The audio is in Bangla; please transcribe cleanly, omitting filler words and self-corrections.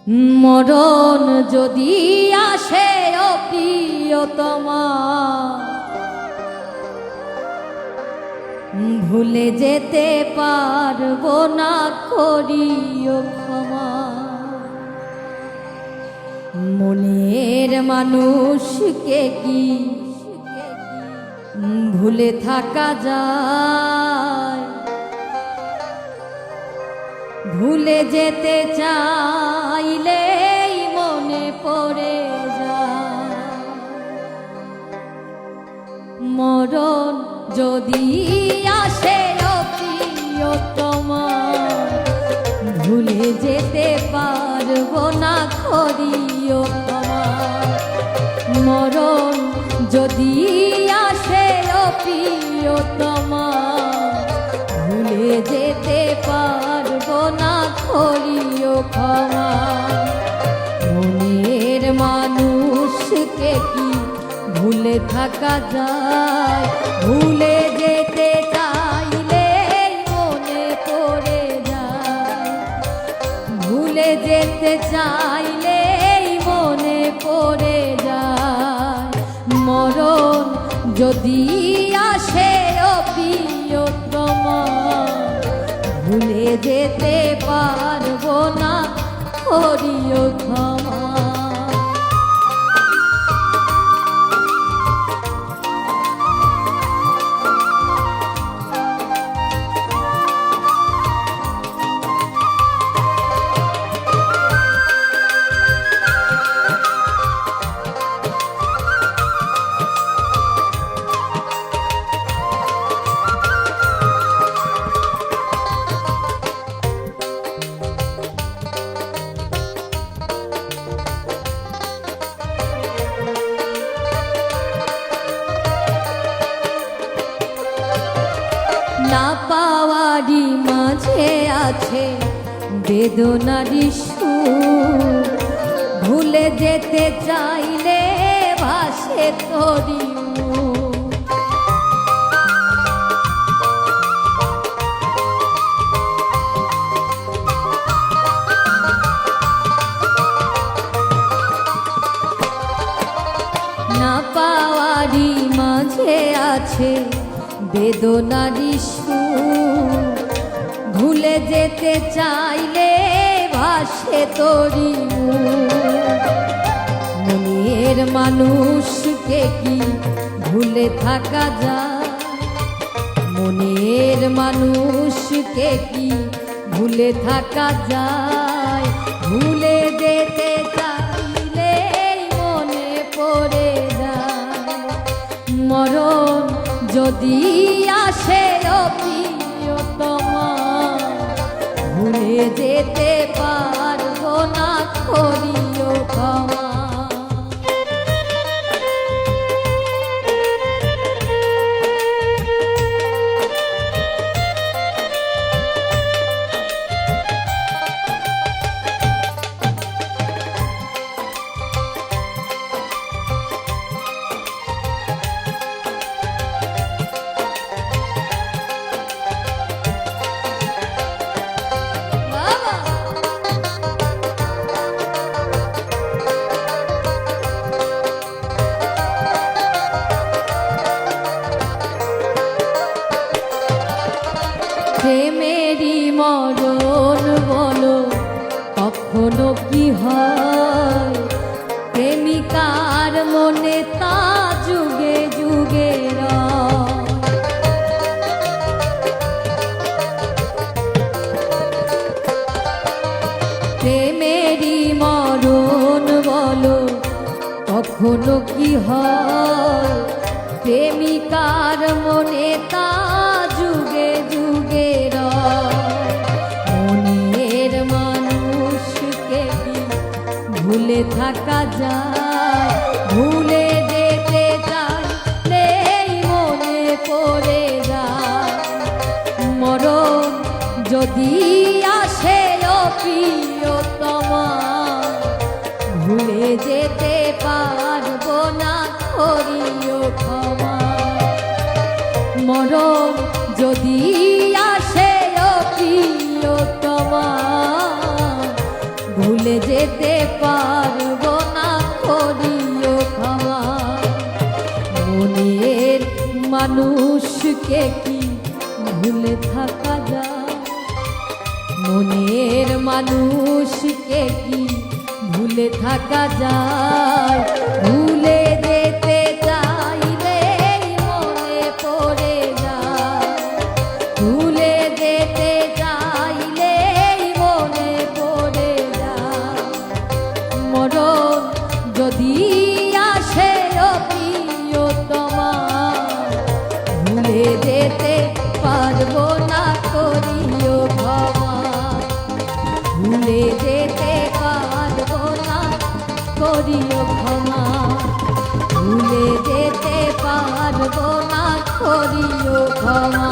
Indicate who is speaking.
Speaker 1: মরণ যদি আসে ও প্রিয়তমা, ভুলে যেতে পারবো না, করিও ক্ষমা। মনের মানুষকে কি ভুলে থাকা যায়? ভুলে যেতে চাইলেই মনে পড়ে যায়। মরণ যদি আসে ও প্রিয়তমা, ভুলে যেতে পারবো না, করিও ক্ষমা। মরণ যদি আসে ও প্রিয়তমা, ভুলে যেতে পারবো না, করিও ক্ষমা। মনের মানুষকে কি ভুলে থাকা যায়? ভুলে যেতে চাইলে মনে পড়ে যায়। ভুলে যেতে চাইলে মনে পড়ে যায়। মরণ যদি আসে ও প্রিয়তমা, ভুলে যেতে পারবো না, করিও ক্ষমা। না পাওয়ারই মাঝে আছে বেদনারই সুর, ভুলে যেতে চাইলে ভাসে তোরি মুখ। না পাওয়ারই মাঝে আছে বেদনারই সুর, ভুলে যেতে চাইলে ভাসে তোরি মুখ। মনের মানুষকে কি ভুলে থাকা যায়? মনের মানুষকে কি ভুলে থাকা যায়? ভুলে যেতে চাইলে মনে পড়ে যায়। মরণ যদি আসে ও প্রিয়তমা, ভুলে যেতে পারবো না, করিও ক্ষমা। প্রেমেরই মরণ বলো কখনো কি হয়? প্রেমিকার মনে তা যুগে যুগে রয়। প্রেমেরই মরণ বলো কখনো কি হয়? প্রেমিকার মনে তা যুগে যুগে রয়। মনের মানুষকে কি ভুলে থাকা যায়? ভুলে যেতে চাইলেই মনে পড়ে যায়। মরণ যদি আসে ও প্রিয়তমা, ভুলে যেতে পারবো না, করিও ক্ষমা। মরণ যদি আসে ও প্রিয়তমা, ভুলে যেতে পারবো না, করিও ক্ষমা। মনের মানুষকে কি ভুলে থাকা যায়? মনের মানুষকে কি ভুলে থাকা যায়? ভুলে যেতে চাইলে মনে পড়ে যায়, ভুলে যেতে চাইলে মনে পড়ে যায়। মরণ যদি আসে ও প্রিয়তমা, ভুলে যেতে পারবো না, করিও ক্ষমা। ভুলে যেতে পারবো না, করিও ক্ষমা। ভুলে যেতে পারবো না, করিও ক্ষমা।